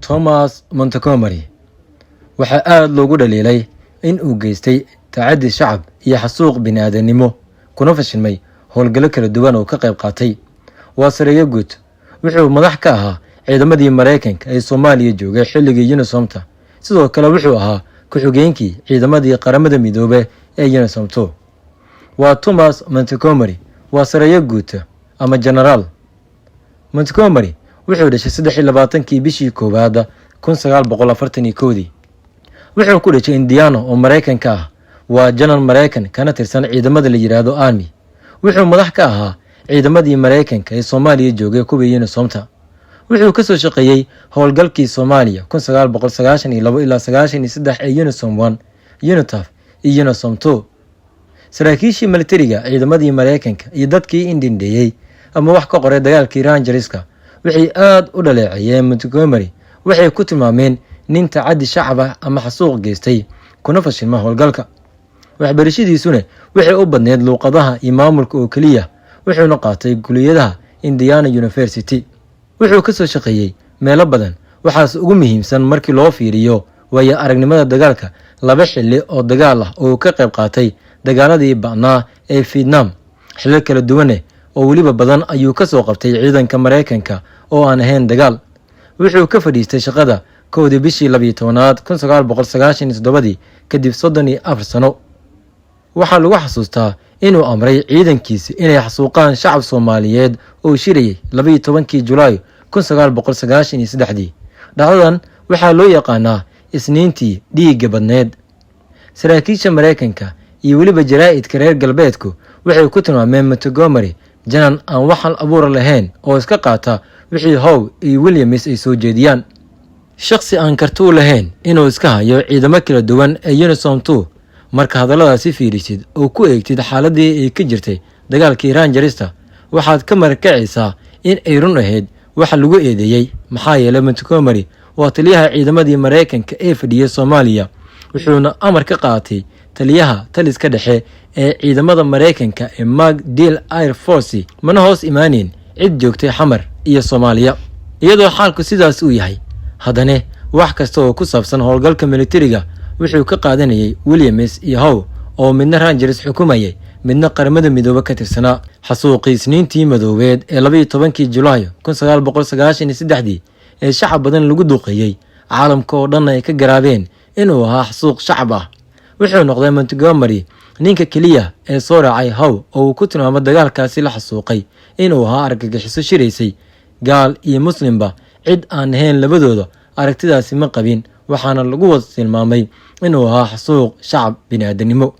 Thomas Montgomery waxaa aad loogu dhaliilay in uu geystay tacaddi shacab iyo xasuuq bini'aadanimo kuna fashilmay howlgallo kala duwan oo ka qayb qaatay. Waa sareeyo guud wuxuu madax ka ahaa ciidamadii Mareykanka ee Soomaaliya joogay xilligii UNISOMTA, sidoo kale wuxuu ahaa ku-xigeenkii ciidamadii qaramada midoobay ee UNISOMTO. waa Thomas Montgomery waa sareeyo guud ama generaal. Montgomery wuxuu dhashay 23 bishii koowaad 1941. wuxuu ku dhashay Indiana oo Mareykanka ah. waa janar Mareykan kana tirsan ciidamada la yiraahdo Army. wuxuu madax ka ahaa ciidamadii Mareykanka ee Soomaaliya joogay kuwii UNISOMTA. wuxuu ka soo shaqeeyay howlgalkii Soomaaliya 1992 ilaa 93 ee UNISOM 1, UNITAF iyo UNISOMTO. saraakiishii militariga ciidamadii Mareykanka iyo dadkii indindheeyay ama wax ka qoray dagaalkii Rangerska waxay aad u dhaleeceeyeen Montgomery. waxay ku tilmaameen nin tacaddi shacab ah ama xasuuq geystay kuna fashilma howlgalka. waxbarashadiisuna waxay u badneed luuqadaha iyo maamulka oo kaliya. wuxuuna qaatay kulliyadaha Indiana University. wuxuu ka soo shaqeeyay meelo badan, waxaas ugu muhiimsan markii loo fiiriyo waayo aragnimada dagaalka 2 xilli oo dagaal ah oo ka qayb qaatay dagaaladii ba'naa ee Vietnam. xilal kala duwan oo waliba badan ayuu ka soo qabtay ciidanka Mareykanka oo aan ahayn dagaal. wuxuu ka fadhiistay shaqada 1 bishii 12 1997 kadib 34 sano. waxaa lagu xasuustaa inuu amray ciidankiisa inay xasuuqaan shacab Soomaaliyeed oo shirayay 12 Julaay 1993. dhacdadan waxaa loo yaqaanaa Isniintii dhiigga badneed. saraakiisha Mareykanka iyo waliba jaraa'idka reer galbeedku waxay ku tilmaameen Montgomery janan aan waxan abuur lahayn oo iska qaata wixii Howe iyo Williams ay soo jeediyaan. shakhsi aan karti u lahayn inuu iska hayo ciidamo kala duwan ee UNISOMTO. marka hadalladaasi fiirisid oo ku eegtid xaaladii ay ka jirtay dagaalkii Rangersta, waxaad ka markacaysaa in ay run ahayd waxa lagu eedeeyay. maxaa yeelay Montgomery waa taliyaha ciidamadii Mareykanka ee fadhiyay Soomaaliya, wuxuuna amar ka qaatay taliyaha taliska dhexe ee ciidamada Mareykanka ee MacDill Air Force, mana hoos imaaneen cid joogtay Xamar iyo Soomaaliya. iyadoo xaalku sidaas uu yahay, haddana wax kasta oo ku saabsan howlgalka militariga wuxuu ka qaadanayay Williams iyo Howe oo midna Rangers xukumayay midna qaramada midoobay ka tirsanaa. xasuuqii Isniintii madoobeed ee 12 Julaay 1993 ee shacab badan lagu duqeeyay caalamka oo dhan ay ka garaabeen inuu ahaa xasuuq shacab ah. wuxuu noqday Montgomery ninka kaliya ee soo raacay Howe oo uu ku tilmaamay dagaalkaasi la xasuuqay inuu ahaa argagixiso shiraysay gaal iyo muslimba. cid aan ahayn labadooda aragtidaasi ma qabin, waxaana lagu wada tilmaamay inuu ahaa xasuuq shacab bini'aadanimo.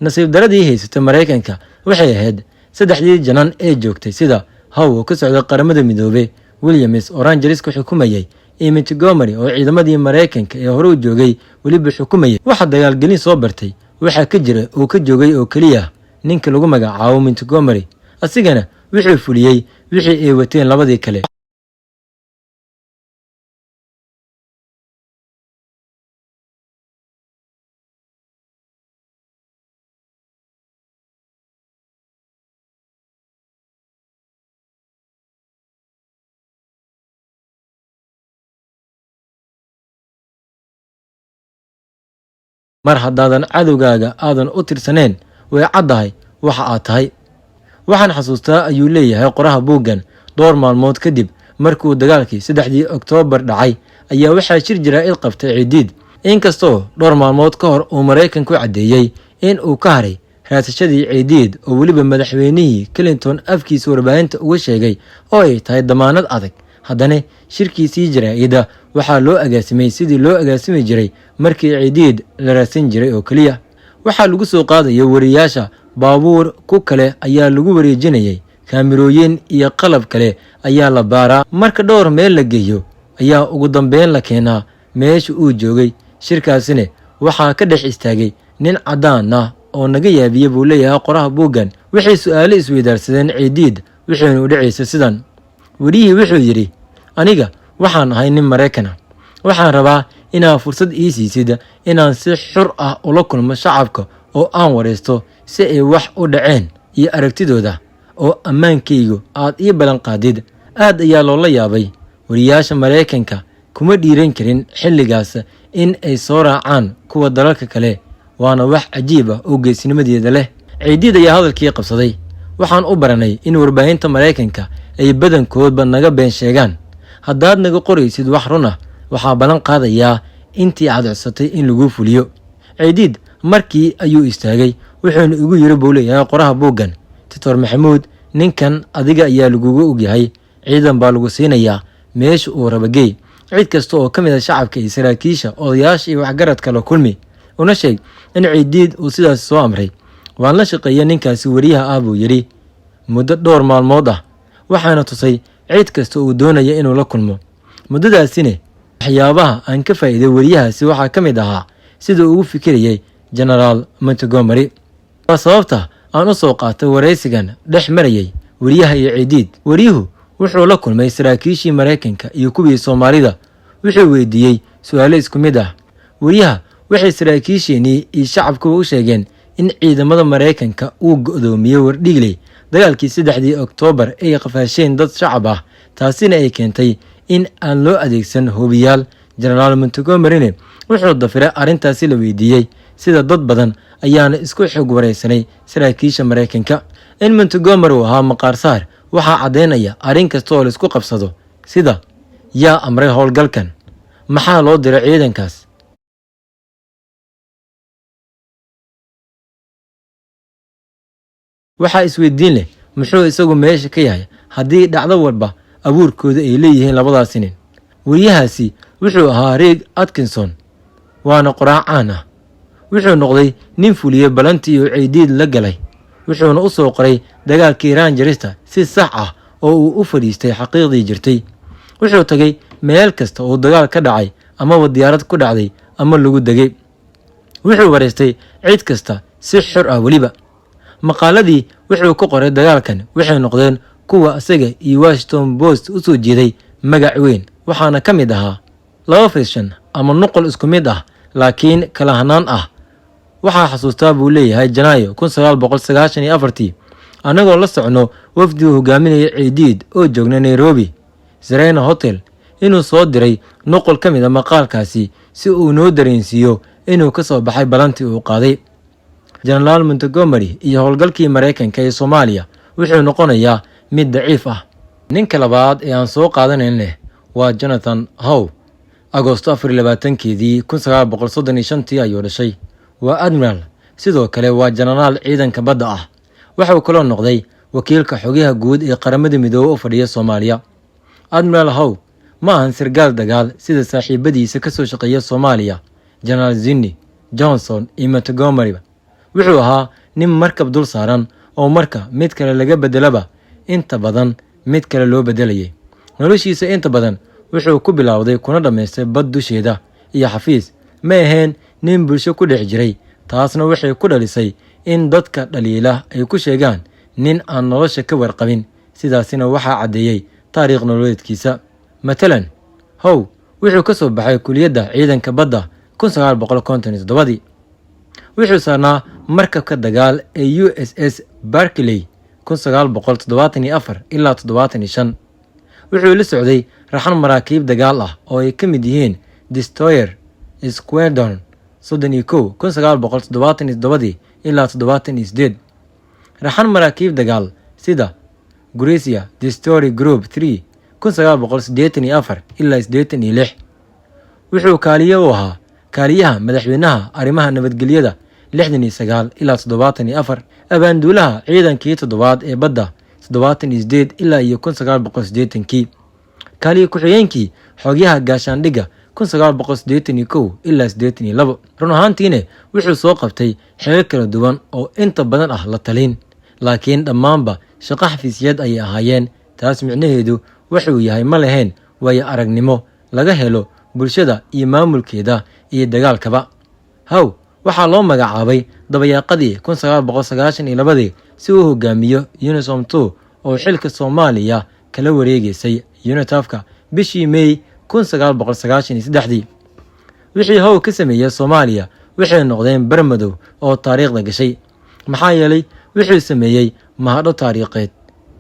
nasiib daradii haysatay Mareykanka waxay ahayd 3 janan ee joogtay sida Howe oo ka socday qaramada midoobay, Williams oo Rangerska xukumayay, iyo Montgomery oo ciidamadii Mareykanka ee hore u joogay waliba xukumayay. waxa dagaalgelin soo bartay waxa ka jira oo ka joogay oo kaliya ninka lagu magacaabo Montgomery. asigana wuxuu fuliyay wixii ay wateen labadii kale. mar haddaadan cadowgaaga aadan u tirsaneen way caddahay waxa aad tahay. waxaan xasuustaa ayuu leeyahay qoraha buuggan, dhowr maalmood kadib markuu dagaalkii 3 Oktoobar dhacay ayaa waxaa shir jaraa'id qabtay Ciidiid. inkastoo dhowr maalmood ka hor uu Mareykanku caddeeyay in uu ka haray raasashadii Ciidiid oo waliba madaxweynihii Clinton afkiisa warbaahinta uga sheegay oo ay tahay damaanad adag, haddana shirkiisii jaraa'ida waxaa loo agaasimay sidii loo agaasimi jiray markii Ciidiid la raadsan jiray oo kaliya. waxaa lagu soo qaadayay wariyaasha baabuur ku kale ayaa lagu wareejinayay, kaamirooyin iyo qalab kale ayaa la baaraa. marka dhowr meel la geeyo ayaa ugu dambeyn la keenaa meesha uu joogay. shirkaasina waxaa ka dhex istaagay nin caddaan ah oo naga yaabiyay buu leeyahay qoraha buuggan. waxay su'aalo isweydaarsadeen Ciidiid waxayna u dhacaysay sidan. wariyihii wuxuu yidhi, aniga waxaan ahay nin Mareykan ah, waxaan rabaa inaad fursad ii siisid inaan si xur ah ula kulmo shacabka oo aan wareysto si ay wax u dhaceen iyo aragtidooda oo ammaankaygu aad ii ballan qaadid. aad ayaa loola yaabay wariyaasha Mareykanka kuma dhiiran karin xilligaas in ay soo raacaan kuwa dalalka kale, waana wax cajiib ah oo geesinimadeeda leh. Ciidiid ayaa hadalkii qabsaday: waxaan u baranay in warbaahinta Mareykanka ay badankoodba naga been sheegaan. haddaad naga qoraysid wax run ah, waxaa ballan qaadayaa intii aad codsatay in lagu fuliyo. Ciidiid markii ayuu istaagay, wuxuuna igu yiri buu leeyahay qoraha buuggan: Dr. Maxamuud, ninkan adiga ayaa laguga ogyahay, ciidan baa lagu siinayaa, meesha uu raba geey. cid kasta oo ka mid ah shacabka iyo saraakiisha, odayaasha iyo waxgaradka la kulmi, una sheeg in Ciidiid uu sidaas soo amray. waan la shaqeeyay ninkaasi wariyaha ah buu yidhi muddo dhowr maalmood ah, waxaana tusay cid kasta uu doonaya inuu la kulmo. muddadaasina waxyaabaha aan ka faa'iiday wariyahaasi waxaa ka mid ahaa sida uu ugu fikirayay Generaal Montgomery. waa sababta aan u soo qaatay waraysigan dhex marayay wariyaha iyo Ciidiid. wariyuhu wuxuu la kulmay saraakiishii Mareykanka iyo kuwii Soomaalida, wuxuu weydiiyey su'aalo isku mid ah. wariyaha waxay saraakiisheenii iyo shacabkuba u sheegeen in ciidamada Mareykanka uu go'doomiyey Wardhiigley dagaalkii 3 Oktoobar ay qafaasheen dad shacab ah, taasina ay keentay in aan loo adeegsan hubiyaal. Generaal Montgomery wuxuu dafiray arrintaasi la weydiiyey sida dad badan ayaana isku xog wareysanay saraakiisha Mareykanka. in Montgomery uu ahaa maqaarsaar waxaa caddeynaya arrin kasta oo la isku qabsado, sida yaa amray howlgalkan, maxaa loo diray ciidankaas. waxaa isweydiin leh muxuu isagu meesha ka yahay haddii dhacdo walba abuurkooda ay leeyihiin labadaas nin. wariyahaasi wuxuu ahaa Rick Atkinson, waana qoraa caan ah. wuxuu noqday nin fuliyey balantii uu Ciidiid la galay, wuxuuna u soo qoray dagaalkii Rangerista si sax ah oo uu u fadhiistay xaqiiqdii jirtay. wuxuu tagay meel kasta oo dagaal ka dhacay amaba diyaarad ku dhacday ama lagu degay. wuxuu wareystay cid kasta si xor ah. weliba maqaaladii wuxuu ku qoray dagaalkan waxay noqdeen kuwa isaga iyo Washington Post u soo jeeday magac weyn, waxaana ka mid ahaa 2 version ama nuqul isku mid ah laakiin kala hanaan ah. waxaa xasuustaa buu leeyahay Janaayo 1994 anagoo la socno wafdi uu hogaaminayay Ciidiid oo joogna Nairobi Serena Hotel, inuu soo diray nuqul ka mid ah maqaalkaasi si uu noo dareensiiyo inuu ka soo baxay balantii uu qaaday. Generaal Montgomery iyo howlgalkii Mareykanka ee Soomaaliya wuxuu noqonayaa mid daciif ah. ninka labaad ee aan soo qaadanaynay waa Jonathan Howe. Agoosto 24 1935 ayuu dhashay. waa admiral, sidoo kale waa jenaraal ciidanka badda ah. wuxuu kaloo noqday wakiilka xogaha guud ee qaramada midoobay u fadhiya Soomaaliya. Admiral Howe ma ahan sargaal dagaal sida saaxiibadiisa ka soo shaqeeya Soomaaliya General Zinni, Johnson iyo Montgomery. wuxuu ahaa nin markab dul saaran oo marka mid kale laga bedelaba inta badan mid kale loo bedelayay. noloshiisa inta badan wuxuu ku bilowday kuna dhameystay bad dusheeda iyo xafiis. ma ahayn nin bulsho ku dhex jiray, taasna waxay ku dhalisay in dadka dhaliila ay ku sheegaan nin aan nolosha ka warqabin. sidaasina waxaa caddeeyey taariikh nololeedkiisa. matalan, Howe wuxuu ka soo baxay kuliyadda ciidanka badda 1957. wuxuu saarnaa markabka dagaal ee USS Barkley 1974 ilaa 75. wuxuu la socday raxan maraakiib dagaal ah oo ay ka mid yihiin Destroyer Squadron 31 1977 ilaa 78. raxan maraakiib dagaal sida Gracia Destroyer Group 3 1984 ilaa 86. wuxuu kaaliye u ahaa kaaliyaha madaxweynaha arrimaha nabadgelyada 69 ilaa 74. abaanduulaha ciidankii 7aad ee badda 78 ilaa 1980. kaaliye ku-xigeenkii xogyaha gaashaandhigga 1981 ilaa 82. run ahaantiina wuxuu soo qabtay xeelal kala duwan oo inta badan ah la talin, laakiin dhammaanba shaqo xafiisyeed ayay ahaayeen. taas micnaheedu wuxuu yahay ma lahayn waayo aragnimo laga helo bulshada iyo maamulkeeda iyo dagaalkaba. Howe waxaa loo magacaabay dabayaaqadii 1992 si uu hogaamiyo UNISOM 2 oo xilka Soomaaliya kala wareegaysay UNITAF-ka bishii May 1993. wixii Howe ka sameeyay Soomaaliya waxay noqdeen barmadow oo taariikhda gashay, maxaa yeelay wuxuu sameeyay mahadho taariikheed.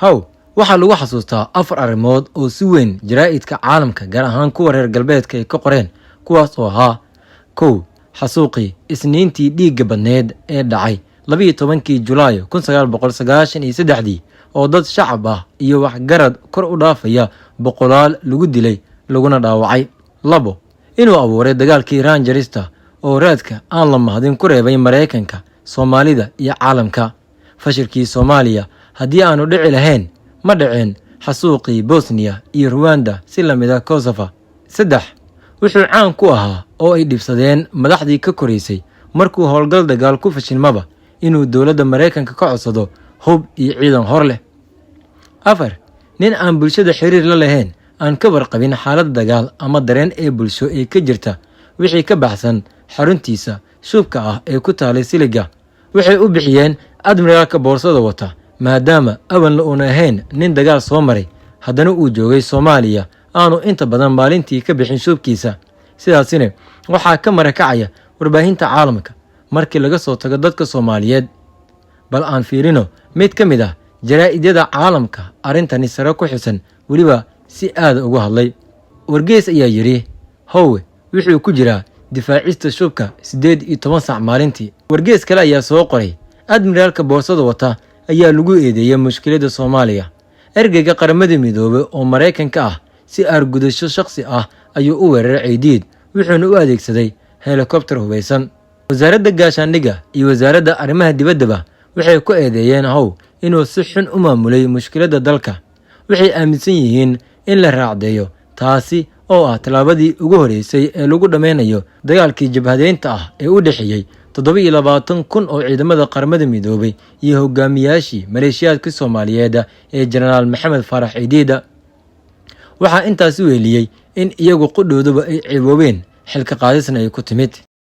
Howe waxaa lagu xasuustaa 4 arrimood oo si weyn jaraa'idka caalamka gaar ahaan kuwa reer galbeedka ay ka qoreen, kuwaas oo ahaa 1. xasuuqii isniintii dhiigga badneed ee dhacay 12 Julaay 1993 oo dad shacab ah iyo waxgarad kor u dhaafaya boqolaal lagu dilay laguna dhaawacay. 2. inuu abuuray dagaalkii Iran jarista oo raadka aan la mahadin ku reebay Mareykanka, Soomaalida iyo caalamka. fashilkii Soomaaliya haddii aanu dhici lahayn ma dhaceen xasuuqii Bosnia iyo Rwanda si la mid ah Kosovo. 3. wuxuu caan ku ahaa oo ay dhibsadeen madaxdii ka koreysay markuu howlgal dagaal ku fashilmaba inuu dowladda Mareykanka ka codsado hub iyo ciidan hor leh. 4. nin aan bulshada xiriir la lahayn, aan ka warqabin xaalad dagaal ama dareen ee bulsho ee ka jirta wixii ka baxsan xaruntiisa shubka ah ee ku taalay siliga. waxay u bixiyeen admiraalka boorsada wata maadaama awanla uuna ahayn nin dagaal soo maray, haddana uu joogay Soomaaliya aanu inta badan maalintii ka bixin shubkiisa. sidaasina waxaa ka marakacaya warbaahinta caalamka markii laga soo tago dadka Soomaaliyeed. bal aan fiirino mid ka mid ah jaraa'idyada caalamka arrintani sare ku xisan weliba si aad ugu hadlay. wargeys ayaa yidhi Howe wuxuu ku jiraa difaacista shubka 18 saac maalintii. wargeys kale ayaa soo qoray admiraalka boorsada wata ayaa lagu eedeeyay mushkiladda Soomaaliya. ergeyga qaramada midoobay oo Mareykanka ah si argudasho shakhsi ah ayuu u weeraray Ceydiid, wuxuuna u adeegsaday helikobtar hubeysan. wasaaradda gaashaandhigga iyo wasaaradda arrimaha dibaddaba waxay ku eedeeyeen Howe inuu si xun u maamulay mushkiladda dalka. waxay aaminsan yihiin in la raacdeeyo taasi oo ah tallaabadii ugu horeysay ee lagu dhameynayo dagaalkii jabhadeynta ah ee u dhexeeyay 27,000 oo ciidamada qaramada midoobay iyo hogaamiyaashii maleeshiyaadka Soomaaliyeed ee Jenaraal Maxamed Faarax Ceydiid. waxaa intaasi weeliyay in iyagu qudhooduba ay ciiboobeen xilka qaadisna ay ku timid.